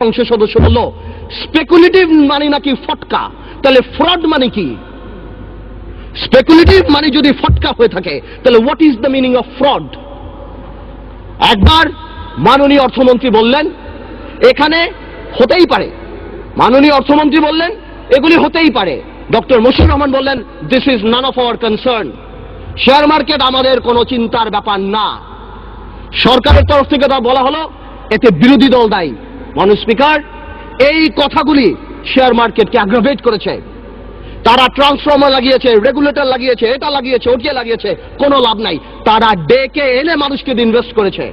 সংসদ সদস্য বলল স্পেকুলেটিভ মানে নাকি ফটকা, তাহলে ফ্রড মানে কি? স্পেকুলেটিভ মানে যদি ফটকা হয়ে থাকে তাহলে what is the meaning of fraud? একবার মাননীয় অর্থমন্ত্রী বললেন এখানে হতেই পারে, মাননীয় অর্থমন্ত্রী বললেন এগুলি হতেই পারে, ডক্টর মশিউর রহমান বললেন this is none of our concern, share market আমাদের কোনো চিন্তার ব্যাপার না। সরকারের তরফ থেকে তা বলা হলো এতে বিরোধী দল দায়ী। মাননীয় স্পিকার, এই কথাগুলি শেয়ার মার্কেটকে অ্যাগ্রাভেট করেছে। তারা ট্রান্সফর্মার লাগিয়েছে, রেগুলেটর লাগিয়েছে, এটা লাগিয়েছে, ওটিয়ে লাগিয়েছে, কোনো লাভ নাই। তারা ডেকে এনে মানুষকে ইনভেস্ট করেছে।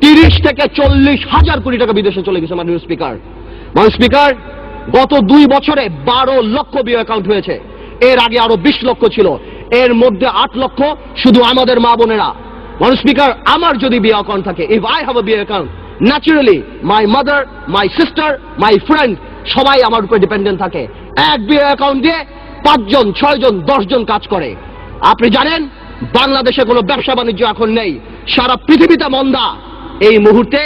30 থেকে 40 হাজার কোটি টাকা বিদেশে চলে গেছে। মাননীয় স্পিকার, মাননীয় স্পিকার, গত 2 বছরে 12 লক্ষ বিও অ্যাকাউন্ট হয়েছে। এর আগে আরো 20 লক্ষ ছিল, এর মধ্যে 8 লক্ষ শুধু আমাদের মা বোনেরা। মাননীয় স্পিকার, আমার যদি বিও অ্যাকাউন্ট থাকে, if I have a BO account, naturally my mother, my sister, my friend সবাই আমার উপরে ডিপেন্ডেন্ট থাকে। এক বিও অ্যাকাউন্ট দিয়ে 5 জন, 6 জন, 10 জন কাজ করে। আপনি জানেন বাংলাদেশে কোনো ব্যবসা বাণিজ্য এখন নেই, সারা পৃথিবীতে মন্দা। এই মুহূর্তে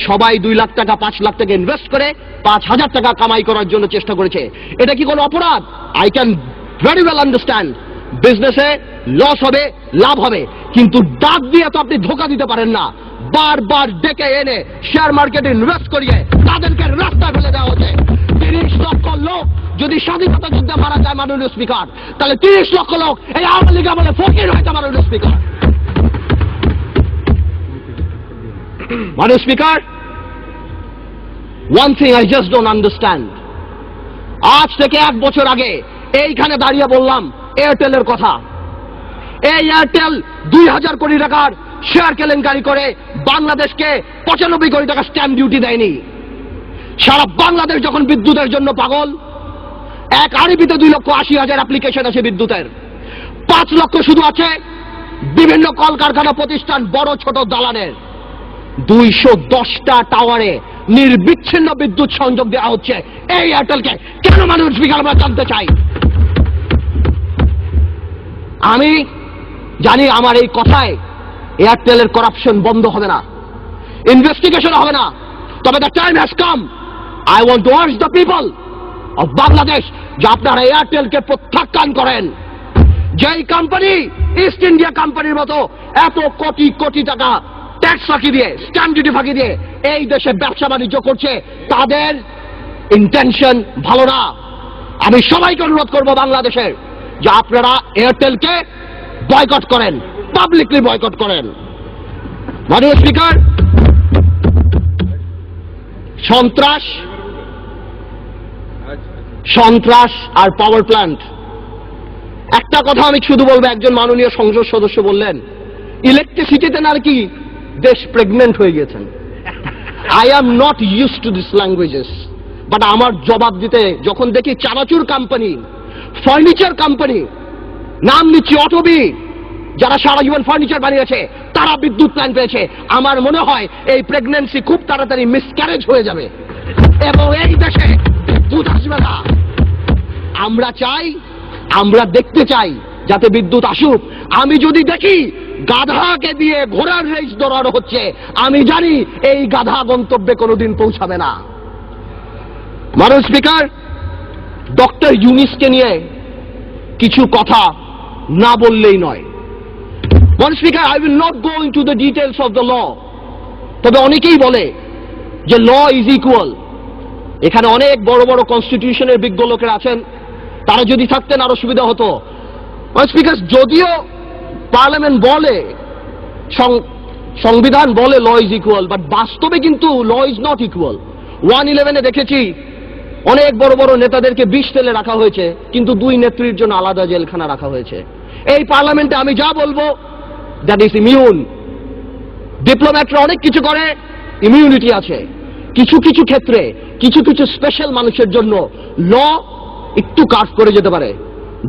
সবাই 2 লাখ টাকা, 5 লাখ টাকা ইনভেস্ট করে 5,000 টাকা কামাই করার জন্য চেষ্টা করেছে। এটা কি কোনো অপরাধ? I can very well understand বিজনেসে লস হবে, লাভ হবে, কিন্তু ডাক দিয়ে তো আপনি ধোকা দিতে পারেন না। বারবার ডেকে এনে শেয়ার মার্কেটে ইনভেস্ট করিয়ে তাদেরকে রাস্তায় ফেলে দেওয়া হচ্ছে। 30 লক্ষ লোক যদি স্বাধীনতা যুদ্ধে মারা যায় মাননীয় স্পিকার, তাহলে 30 লক্ষ লোক এই আওয়ামী লীগ আমলে ফকির হয়েছে। মাননীয় স্পিকার, মাননীয় speaker, one thing I just don't understand, আজ থেকে 1 বছর আগে এইখানে দাঁড়িয়ে বললাম এয়ারটেলের কথা। এই এয়ারটেল 2000 কোটি টাকার শেয়ার কেলেঙ্কারি করে বাংলাদেশকে 95 কোটি টাকা স্ট্যাম্প ডিউটি দেয়নি। সারা বাংলাদেশ যখন বিদ্যুতের জন্য পাগল, এক আরবিতে 2,80,000 অ্যাপ্লিকেশন আছে বিদ্যুতের, 5 লক্ষ শুধু আছে বিভিন্ন কলকারখানা প্রতিষ্ঠান, বড় ছোট দালানের। 210টা টাওয়ারে নির্বিচ্ছিন্ন বিদ্যুৎ সংযোগ দেওয়া হচ্ছে এই এয়ারটেলকে। কেন মাননীয় স্পিকার, আমরা জানতে চাই। আমি জানি আমার এই কথায় এয়ারটেলের করাপশন বন্ধ হবে না, ইনভেস্টিগেশন হবে না, তবে the time has come. I want to urge the people of Bangladesh যে আপনারা এয়ারটেলকে প্রত্যাখ্যান করেন। যেই কোম্পানি ইস্ট ইন্ডিয়া কোম্পানির মতো এত কোটি কোটি টাকা ট্যাক্স ফাঁকি দিয়ে, স্ট্যাম্প ডিউটি ফাঁকি দিয়ে এই দেশে ব্যবসা বাণিজ্য করছে, তাদের ইন্টেনশন ভালো না। আমি সবাইকে অনুরোধ করব বাংলাদেশের যে আপনারা এয়ারটেলকে বয়কট করেন, পাবলিকলি বয়কট করেন। মাননীয় স্পিকার, সন্ত্রাস আর পাওয়ার প্ল্যান্ট, একটা কথা আমি শুধু বলবো। একজন মাননীয় সংসদ সদস্য বললেন ইলেকট্রিসিটিতে নাকি দেশ প্রেগনেন্ট হয়ে গেছেন। I am not use to this languages, but আমার জবাব দিতে যখন দেখি চানাচুর কোম্পানি, ফার্নিচার কোম্পানি, নাম নিচ্ছি অটোবি, যারা সারা জীবন ফার্নিচার বানিয়েছে, তারা বিদ্যুৎ প্ল্যান পেয়েছে, আমার মনে হয় এই প্রেগন্যান্সি খুব তাড়াতাড়ি মিসক্যারেজ হয়ে যাবে এবং এই দেশে বিদ্যুৎ আসবে না। আমরা চাই, আমরা দেখতে চাই যাতে বিদ্যুৎ আসুক। আমি যদি দেখি গাধাকে দিয়ে ঘোড়ার রেস দৌড়ানো হচ্ছে, আমি জানি এই গাধা গন্তব্যে কোনোদিন পৌঁছাবে না। মাননীয় স্পিকার, ডক্টর ইউনূসকে নিয়ে কিছু কথা না বললেই নয়। মাননীয় speaker, I will not go into the details of the law, তবে অনেকেই বলে যে ল ইজ ইকুয়াল। এখানে অনেক বড় বড় কনস্টিটিউশনের বিজ্ঞ লোকেরা আছেন, তারা যদি থাকতেন আরো সুবিধা হতো। মাননীয় স্পিকার, যদিও পার্লামেন্ট বলে, সংবিধান বলে ল ইজ ইকুয়াল, বাট বাস্তবে কিন্তু ল ইজ নট ইকুয়াল। 111-এ দেখেছি অনেক বড় বড় নেতাদেরকে 20 সেলে রাখা হয়েছে, কিন্তু 2 নেত্রীর জন্য আলাদা জেলখানা রাখা হয়েছে। এই পার্লামেন্টে আমি যা বলবো দ্যাট ইজ ইমিউন। ডিপ্লোম্যাটরা অনেক কিছু করে, ইমিউনিটি আছে। কিছু কিছু ক্ষেত্রে কিছু কিছু স্পেশাল মানুষের জন্য ল একটু কার্ভ করে যেতে পারে।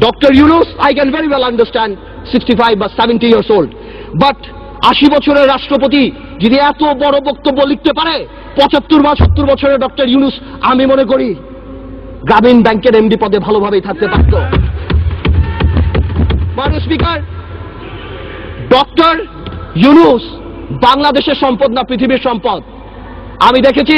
Doctor Yunus, I can very well understand 65 বা 70 ইয়ার্স ওল্ড, বাট 80 বছরের রাষ্ট্রপতি যদি এত বড় বক্তব্য লিখতে পারে, 75 বা 70 বছরের ডক্টর ইউনূস আমি মনে করি গ্রামীণ ব্যাংকের এমডি পদে ভালোভাবেই থাকতে পারত। মাননীয় স্পিকার, ডক্টর ইউনূস বাংলাদেশের সম্পদ না পৃথিবীর সম্পদ। আমি দেখেছি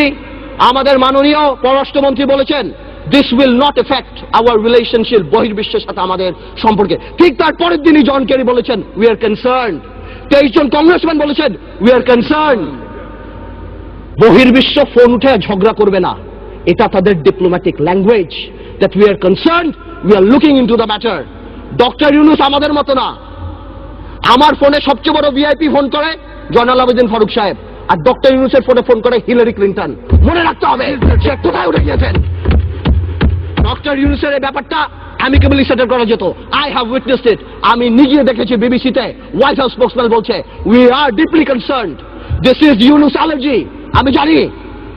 আমাদের মাননীয় পররাষ্ট্রমন্ত্রী বলেছেন this will not effect our relationship, বহির্বিশ্বের সাথে আমাদের সম্পর্কে। ঠিক তার পরের দিনই জন কেরি বলেছেন উই আর কনসার্ন। 23 জন কংগ্রেসম্যান বলেছেন উই আর কনসার্ন। বহির্বিশ্ব ফোন উঠে ঝগড়া করবে না, এটা তাদের diplomatic language, that we are concern, we are looking into the matter. Doctor Yunus আমাদের মতো না। আমার ফোনে সবচেয়ে বড় ভিআইপি ফোন করে জয়নাল আবেদিন ফারুক সাহেব, আর ডক্টর ইউনূসের ফোনে ফোন করে হিলারি ক্লিন্টন। মনে রাখতে হবে সে কোথায় উঠে গিয়েছেন। ডক্টর ইউনূসের এই ব্যাপারটা অ্যামিকেবলি সেটেল করা যেত। আই হ্যাভ উইটনেসড ইট। আমি নিজে দেখেছি বিবিসিতে হোয়াইট হাউস স্পোকসম্যান বলছে we are deeply concerned, this is Yunus allergy. আমি জানি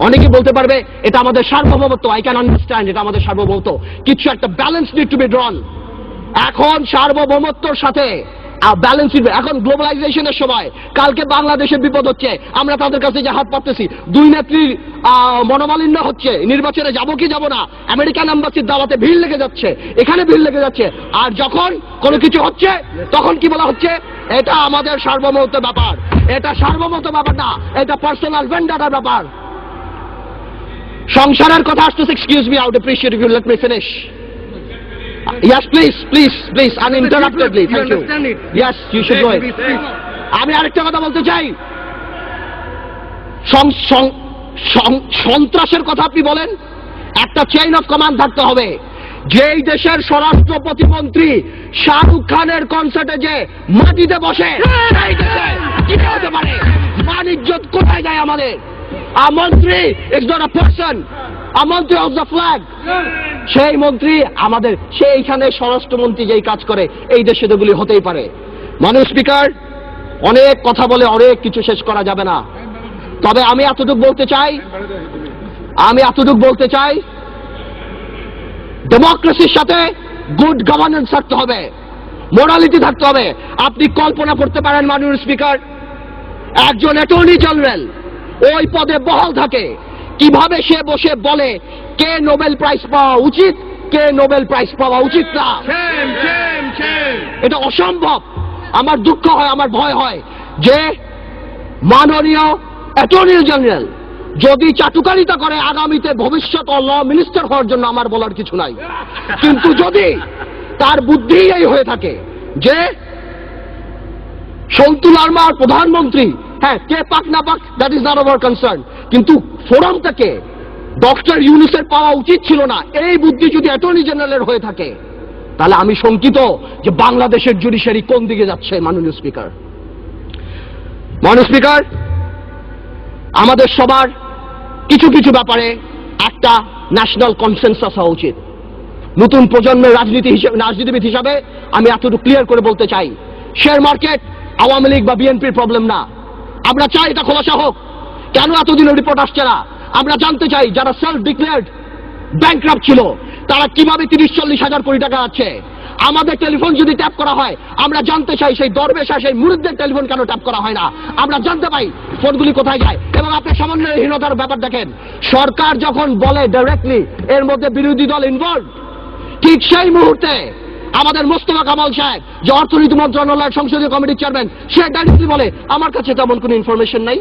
অনেকে বলতে পারবে এটা আমাদের সার্বভৌমত্ব, আই ক্যান আন্ডারস্ট্যান্ড, এটা আমাদের সার্বভৌমত্ব, কিছু একটা ব্যালেন্স নিড টু বি ড্রন। এখন সার্বভৌমত্বর সাথে ব্যালেন্স, এখন গ্লোবালাইজেশনের সময় কালকে বাংলাদেশের বিপদ হচ্ছে, আমরা তাদের কাছে যে হাত পাততেছি, দুই নেত্রীর মনোমালিন্য হচ্ছে, নির্বাচনে যাব কি যাব না, আমেরিকান এম্বাসির দাওয়াতে ভিড় লেগে যাচ্ছে, এখানে ভিড় লেগে যাচ্ছে, আর যখন কোনো কিছু হচ্ছে তখন কি বলা হচ্ছে এটা আমাদের সার্বভৌমত্ব ব্যাপার। এটা সার্বভৌমত্ব ব্যাপার না, এটা পার্সোনাল ভেন্ডারের ব্যাপার। সংসারের কথা আসতেছে, excuse me, I would appreciate if you let me finish. Yes, please, uninterruptedly. Thank you. Yes, you should go ahead. আমি আরেকটা কথা বলতে চাই, সন্ত্রাসের কথা আপনি বলেন, একটা চেইন অফ কমান্ড থাকতে হবে। যেই দেশের স্বরাষ্ট্র প্রতিমন্ত্রী শাহরুখ খানের কনসার্টে যে মাটিতে বসে, সেই দেশে কি হতে পারে, মান ইজ্জত কোথায় যায় আমাদের? A মন্ত্রী is not a person, a মন্ত্রী of the flag। সেই মন্ত্রী আমাদের, সেইখানে স্বরাষ্ট্রমন্ত্রী যেই কাজ করে, এই দেশে এগুলি হতেই পারে। মাননীয় স্পিকার, অনেক কথা বলে অনেক কিছু শেষ করা যাবে না, তবে আমি এতটুকু বলতে চাই ডেমোক্রেসির সাথে গুড গভর্নেন্স থাকতে হবে, মোরালিটি থাকতে হবে। আপনি কল্পনা করতে পারেন মাননীয় স্পিকার, একজন অ্যাটর্নি জেনারেল ওই পদে বহাল থাকে, কিভাবে সে বসে বলে কে নোবেল প্রাইজ পাওয়া উচিত, কে নোবেল প্রাইজ পাওয়া উচিত না। এটা অসম্ভব। আমার দুঃখ হয়, আমার ভয় হয় যে মাননীয় অ্যাটর্নি জেনারেল যদি চাটুকারিতা করে আগামীতে ভবিষ্যৎ ল মিনিস্টার হওয়ার জন্য আমার বলার কিছু নাই, কিন্তু যদি তার বুদ্ধি এই হয়ে থাকে যে সন্তু লারমার প্রধানমন্ত্রী, হ্যাঁ, কে পাক না পাক that is not our concern, কিন্তু ফোরামটাকে ডক্টর ইউনূসের পাওয়া উচিত ছিল না, এই বুদ্ধি যদি অ্যাটর্নি জেনারেলের হয়ে থাকে, তাহলে আমি শঙ্কিত যে বাংলাদেশের জুডিশিয়ারি কোন দিকে যাচ্ছে। মাননীয় স্পিকার, আমাদের সবার কিছু কিছু ব্যাপারে একটা ন্যাশনাল কনসেনসাস হওয়া উচিত। নতুন প্রজন্মের রাজনীতিবিদ হিসাবে আমি এতটুকু ক্লিয়ার করে বলতে চাই, শেয়ার মার্কেট আওয়ামী লীগ বা বিএনপির প্রবলেম না। আমরা চাই এটা খোলাসা হোক। কেন এতদিনের রিপোর্ট আসছে না আমরা জানতে চাই। যারা সেলফ ডিক্লেয়ার্ড ব্যাংকরাপ্ট ছিল তারা কিভাবে 30-40 হাজার কোটি টাকা আছে। আমাদের টেলিফোন যদি ট্যাপ করা হয় আমরা জানতে চাই সেই দরবেশা সেই মুরিদদের টেলিফোন কেন ট্যাপ করা হয় না, আমরা জানতে পাই ফোনগুলি কোথায় যায়। এবং আপনি সমন্বয়হীনতার ব্যাপার দেখেন, সরকার যখন বলে ডাইরেক্টলি এর মধ্যে বিরোধী দল ইনভলভ, ঠিক সেই মুহূর্তে আমাদের মোস্তফা কামাল সাহেব যে অর্থনীতি মন্ত্রণালয়ের সংসদীয় কমিটির চেয়ারম্যান, সে ডাইরেক্টলি বলে আমার কাছে তেমন কোনো ইনফরমেশন নাই,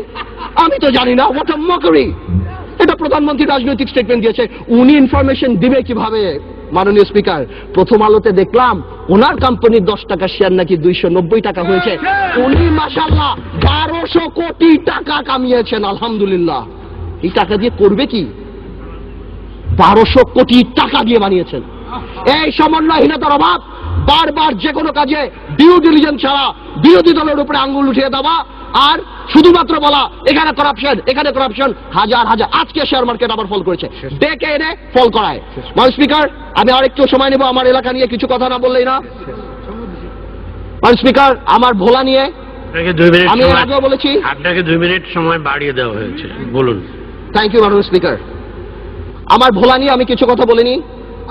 আমি তো জানি না। What a mockery! এটা প্রধানমন্ত্রী রাজনৈতিক স্টেটমেন্ট দিয়েছে, উনি ইনফরমেশন দিবে কিভাবে? মাননীয় স্পিকার, প্রথম আলোতে দেখলাম ওনার কোম্পানির 10 টাকা শেয়ার নাকি 290 টাকা হয়েছে। উনি মাশাআল্লাহ 1200 কোটি টাকা কামিয়েছেন, আলহামদুলিল্লাহ। এই টাকা দিয়ে করবে কি? 1200 কোটি টাকা দিয়ে বানিয়েছেন। এই সমন্বয়হীনতার অভাব, বারবার যে কোনো কাজে ডিউ ডিলিজেন্স ছাড়া বিরোধী দলের উপরে আঙ্গুল উঠিয়ে দেওয়া আর শুধুমাত্র বলা এখানে করাপশন এখানে করাপশন, হাজার হাজার। আজকে শেয়ার মার্কেট আবার ফল করেছে, ডেকে এনে ফল করায়। মাননীয় স্পিকার, আমি আরেকটু সময় নেব, আমার এলাকা নিয়ে কিছু কথা না বললেই না। মাননীয় স্পিকার, আমার ভোলা নিয়ে আমি আগেও বলেছি, আপনাকে 2 মিনিট সময় বাড়িয়ে দেওয়া হয়েছে, বলুন। থ্যাংক ইউ মাননীয় স্পিকার। আমার ভোলা নিয়ে আমি কিছু কথা বলিনি,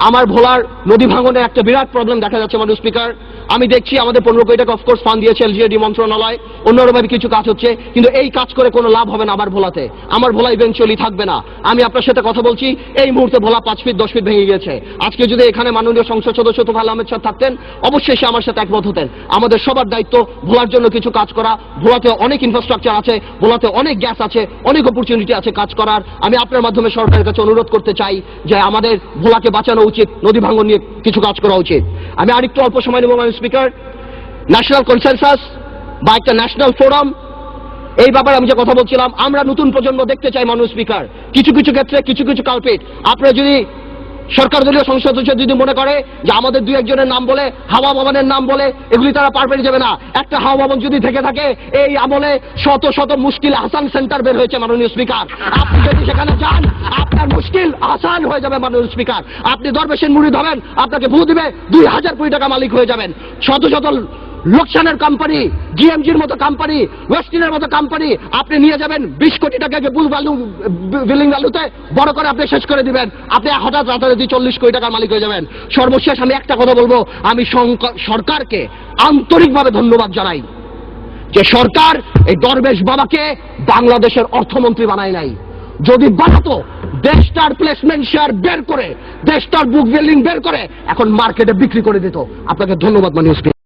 আমার ভোলার নদী ভাঙনের একটা বিরাট প্রবলেম দেখা যাচ্ছে মাননীয় স্পিকার। আমি দেখছি আমাদের 15 কোটি টাকা অফকোর্স ফান্ড দিয়েছে এলজিইডি মন্ত্রণালয়, অন্যভাবে কিছু কাজ হচ্ছে, কিন্তু এই কাজ করে কোনো লাভ হবে না আমার ভোলাতে। আমার ভোলা ইভেনচুয়ালি থাকবে না। আমি আপনার সাথে কথা বলছি, এই মুহূর্তে ভোলা 5 ফিট 10 ফিট ভেঙে গিয়েছে। আজকে যদি এখানে মাননীয় সংসদ সদস্য তোফায়েল আহমেদ সাহেব থাকতেন, অবশ্যই সে আমার সাথে একমত হতেন। আমাদের সবার দায়িত্ব ভোলার জন্য কিছু কাজ করা। ভোলাতে অনেক ইনফ্রাস্ট্রাকচার আছে, ভোলাতে অনেক গ্যাস আছে, অনেক অপরচুনিটি আছে কাজ করার। আমি আপনার মাধ্যমে সরকারের কাছে অনুরোধ করতে চাই যে আমাদের ভোলাকে বাঁচানো উচিত, নদী ভাঙন নিয়ে কিছু কাজ করা উচিত। আমি আরেকটু অল্প সময় নেব মাননীয় স্পিকার। ন্যাশনাল কনসেনসাস বা একটা ন্যাশনাল ফোরাম, এই ব্যাপারে আমি যে কথা বলছিলাম, আমরা নতুন প্রজন্ম দেখতে চাই মাননীয় স্পিকার। কিছু কিছু ক্ষেত্রে কিছু কিছু কালপিট, আপনারা যদি সরকার দলীয় সংসদ সদস্য যদি মনে করে যে আমাদের দুই একজনের নাম বলে, হাওয়া ভবনের নাম বলে এগুলি তারা পার পেয়ে যাবে না। একটা হাওয়া ভবন যদি থেকে থাকে, এই আমলে শত শত মুশকিল আসান সেন্টার বের হয়েছে মাননীয় স্পিকার। আপনি যদি সেখানে যান, আপনার মুশকিল আসান হয়ে যাবে মাননীয় স্পিকার। আপনি দরবেশের মুড়ি ধরেন, আপনাকে ভূ দিবে, 2000 কোটি টাকা মালিক হয়ে যাবেন। শত শত লোকসানের কোম্পানি, জিএমজির মতো কোম্পানি, ওয়েস্টিনের মতো কোম্পানি আপনি নিয়ে যাবেন 20 কোটি টাকাকে বিলিং ভ্যালুতে বড় করে আপনি শেষ করে দিবেন। আপনি হঠাৎ রাতারাতি 40 কোটি টাকার মালিক হয়ে যাবেন। সর্বশেষ আমি একটা কথা বলবো, আমি সরকারকে আন্তরিকভাবে ধন্যবাদ জানাই যে সরকার এই দরবেশ বাবাকে বাংলাদেশের অর্থমন্ত্রী বানায় নাই। যদি বানাতো, দেশটার প্লেসমেন্ট শেয়ার বের করে, দেশটার বুক বিল্ডিং বের করে এখন মার্কেটে বিক্রি করে দিত। আপনাকে ধন্যবাদ মাননীয় স্পিকার।